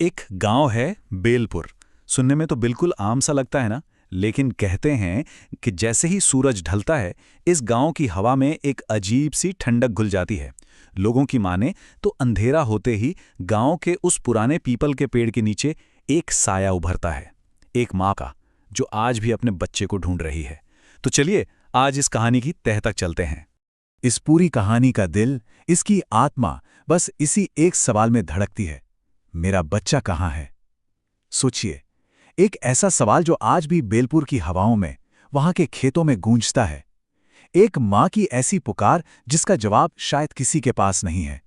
एक गांव है बेलपुर। सुनने में तो बिल्कुल आम सा लगता है ना। लेकिन कहते हैं कि जैसे ही सूरज ढलता है, इस गांव की हवा में एक अजीब सी ठंडक घुल जाती है। लोगों की माने तो अंधेरा होते ही गांव के उस पुराने पीपल के पेड़ के नीचे एक साया उभरता है, एक माँ का, जो आज भी अपने बच्चे को ढूंढ रही है। तो चलिए आज इस कहानी की तह तक चलते हैं। इस पूरी कहानी का दिल, इसकी आत्मा बस इसी एक सवाल में धड़कती है। मेरा बच्चा कहाँ है? सोचिए, एक ऐसा सवाल जो आज भी बेलपुर की हवाओं में, वहां के खेतों में गूंजता है। एक माँ की ऐसी पुकार जिसका जवाब शायद किसी के पास नहीं है।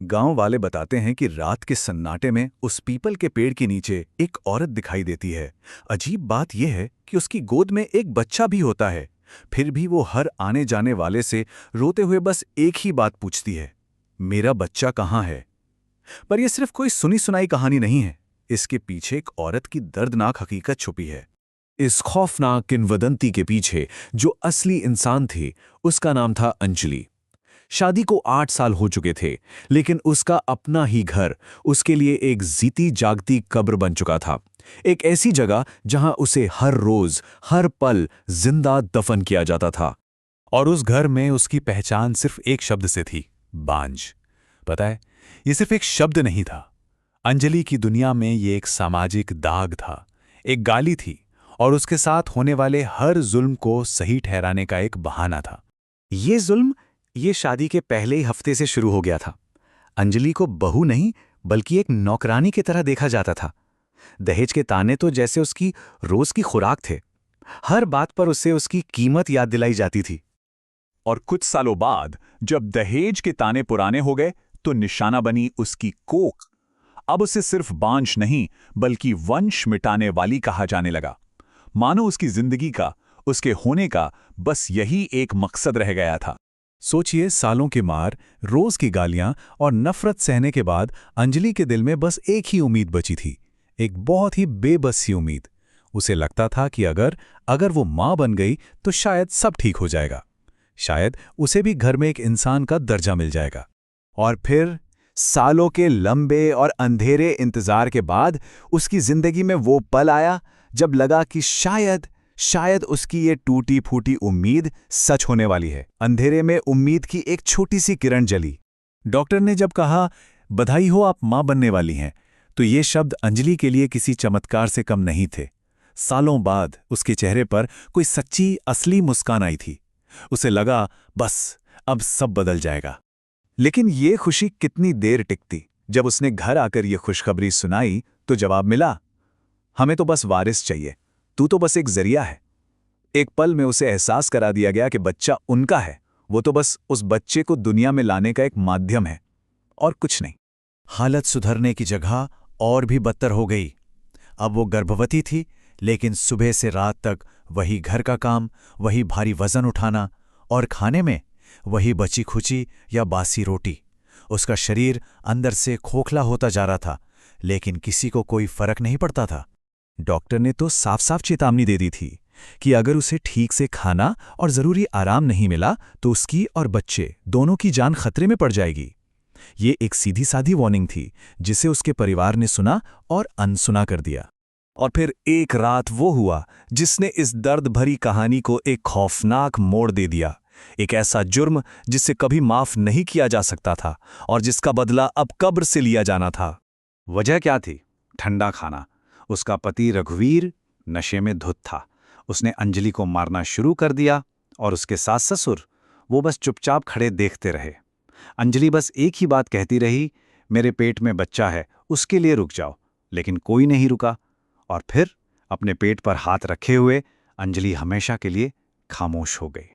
गांव वाले बताते हैं कि रात के सन्नाटे में उस पीपल के पेड़ के नीचे एक औरत दिखाई देती है। अजीब बात यह है कि उसकी गोद में एक बच्चा भी होता है। फिर भी वो हर आने जाने वाले से रोते हुए बस एक ही बात पूछती है, मेरा बच्चा कहाँ है? पर यह सिर्फ कोई सुनी सुनाई कहानी नहीं है। इसके पीछे एक औरत की दर्दनाक हकीकत छुपी है। इस खौफनाक किंवदंती के पीछे जो असली इंसान थी, उसका नाम था अंजलि। शादी को 8 साल हो चुके थे, लेकिन उसका अपना ही घर उसके लिए एक जीती जागती कब्र बन चुका था। एक ऐसी जगह जहां उसे हर रोज, हर पल जिंदा दफन किया जाता था। और उस घर में उसकी पहचान सिर्फ एक शब्द से थी, बांझ। पता है, ये सिर्फ एक शब्द नहीं था। अंजलि की दुनिया में ये एक सामाजिक दाग था, एक गाली थी, और उसके साथ होने वाले हर जुल्म को सही ठहराने का एक बहाना था। ये जुल्म ये शादी के पहले ही हफ्ते से शुरू हो गया था। अंजलि को बहू नहीं, बल्कि एक नौकरानी की तरह देखा जाता था। दहेज के ताने तो जैसे उसकी रोज की खुराक थे। हर बात पर उसे उसकी कीमत याद दिलाई जाती थी। और कुछ सालों बाद जब दहेज के ताने पुराने हो गए, तो निशाना बनी उसकी कोख। अब उसे सिर्फ बांझ नहीं, बल्कि वंश मिटाने वाली कहा जाने लगा। मानो उसकी जिंदगी का, उसके होने का बस यही एक मकसद रह गया था। सोचिए, सालों की मार, रोज की गालियां और नफरत सहने के बाद अंजलि के दिल में बस एक ही उम्मीद बची थी, एक बहुत ही बेबस सी उम्मीद। उसे लगता था कि अगर अगर वो मां बन गई तो शायद सब ठीक हो जाएगा। शायद उसे भी घर में एक इंसान का दर्जा मिल जाएगा। और फिर सालों के लंबे और अंधेरे इंतजार के बाद उसकी जिंदगी में वो पल आया जब लगा कि शायद शायद उसकी ये टूटी फूटी उम्मीद सच होने वाली है। अंधेरे में उम्मीद की एक छोटी सी किरण जली। डॉक्टर ने जब कहा, बधाई हो, आप मां बनने वाली हैं, तो ये शब्द अंजलि के लिए किसी चमत्कार से कम नहीं थे। सालों बाद उसके चेहरे पर कोई सच्ची असली मुस्कान आई थी। उसे लगा बस अब सब बदल जाएगा। लेकिन ये खुशी कितनी देर टिकती। जब उसने घर आकर ये खुशखबरी सुनाई तो जवाब मिला, हमें तो बस वारिस चाहिए, तू तो बस एक जरिया है। एक पल में उसे एहसास करा दिया गया कि बच्चा उनका है, वो तो बस उस बच्चे को दुनिया में लाने का एक माध्यम है, और कुछ नहीं। हालत सुधरने की जगह और भी बदतर हो गई। अब वो गर्भवती थी, लेकिन सुबह से रात तक वही घर का काम, वही भारी वजन उठाना, और खाने में वही बची खुची या बासी रोटी। उसका शरीर अंदर से खोखला होता जा रहा था, लेकिन किसी को कोई फर्क नहीं पड़ता था। डॉक्टर ने तो साफ साफ चेतावनी दे दी थी कि अगर उसे ठीक से खाना और जरूरी आराम नहीं मिला तो उसकी और बच्चे दोनों की जान खतरे में पड़ जाएगी। ये एक सीधी साधी वार्निंग थी, जिसे उसके परिवार ने सुना और अनसुना कर दिया। और फिर एक रात वो हुआ जिसने इस दर्द भरी कहानी को एक खौफनाक मोड़ दे दिया। एक ऐसा जुर्म जिसे कभी माफ नहीं किया जा सकता था, और जिसका बदला अब कब्र से लिया जाना था। वजह क्या थी? ठंडा खाना। उसका पति रघुवीर नशे में धुत था। उसने अंजलि को मारना शुरू कर दिया, और उसके सास ससुर वो बस चुपचाप खड़े देखते रहे। अंजलि बस एक ही बात कहती रही, मेरे पेट में बच्चा है, उसके लिए रुक जाओ। लेकिन कोई नहीं रुका। और फिर अपने पेट पर हाथ रखे हुए अंजलि हमेशा के लिए खामोश हो गई।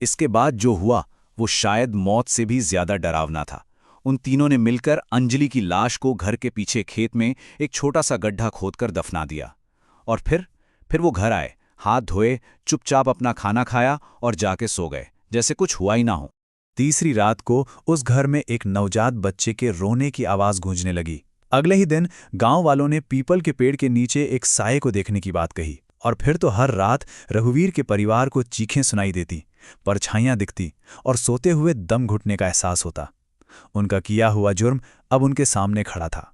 इसके बाद जो हुआ वो शायद मौत से भी ज्यादा डरावना था। उन तीनों ने मिलकर अंजलि की लाश को घर के पीछे खेत में एक छोटा सा गड्ढा खोदकर दफना दिया। और फिर वो घर आए, हाथ धोए, चुपचाप अपना खाना खाया और जाके सो गए, जैसे कुछ हुआ ही ना हो। तीसरी रात को उस घर में एक नवजात बच्चे के रोने की आवाज गूंजने लगी। अगले ही दिन गांव वालों ने पीपल के पेड़ के नीचे एक साये को देखने की बात कही। और फिर तो हर रात रघुवीर के परिवार को चीखें सुनाई देती, परछाइयां दिखती, और सोते हुए दम घुटने का एहसास होता। उनका किया हुआ जुर्म अब उनके सामने खड़ा था।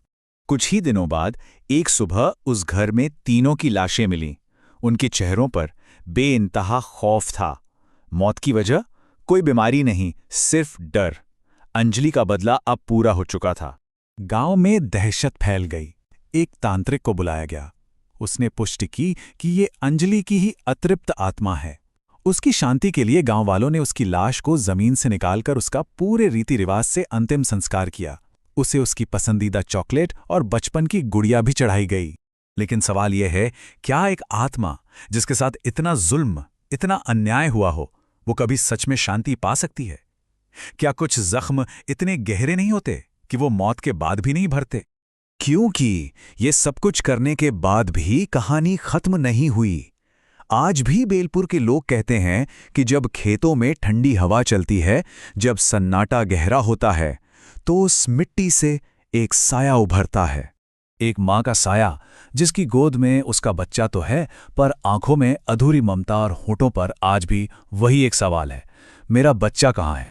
कुछ ही दिनों बाद एक सुबह उस घर में तीनों की लाशें मिलीं। उनके चेहरों पर बेइंतहा खौफ था। मौत की वजह? कोई बीमारी नहीं, सिर्फ डर। अंजलि का बदला अब पूरा हो चुका था। गांव में दहशत फैल गई। एक तांत्रिक को बुलाया गया। उसने पुष्टि की कि ये अंजलि की ही अतृप्त आत्मा है। उसकी शांति के लिए गांव वालों ने उसकी लाश को जमीन से निकालकर उसका पूरे रीति रिवाज से अंतिम संस्कार किया। उसे उसकी पसंदीदा चॉकलेट और बचपन की गुड़िया भी चढ़ाई गई। लेकिन सवाल यह है, क्या एक आत्मा जिसके साथ इतना जुल्म, इतना अन्याय हुआ हो, वो कभी सच में शांति पा सकती है? क्या कुछ जख्म इतने गहरे नहीं होते कि वो मौत के बाद भी नहीं भरते? क्योंकि ये सब कुछ करने के बाद भी कहानी खत्म नहीं हुई। आज भी बेलपुर के लोग कहते हैं कि जब खेतों में ठंडी हवा चलती है, जब सन्नाटा गहरा होता है, तो उस मिट्टी से एक साया उभरता है। एक माँ का साया, जिसकी गोद में उसका बच्चा तो है, पर आंखों में अधूरी ममता और होठों पर आज भी वही एक सवाल है, मेरा बच्चा कहाँ है?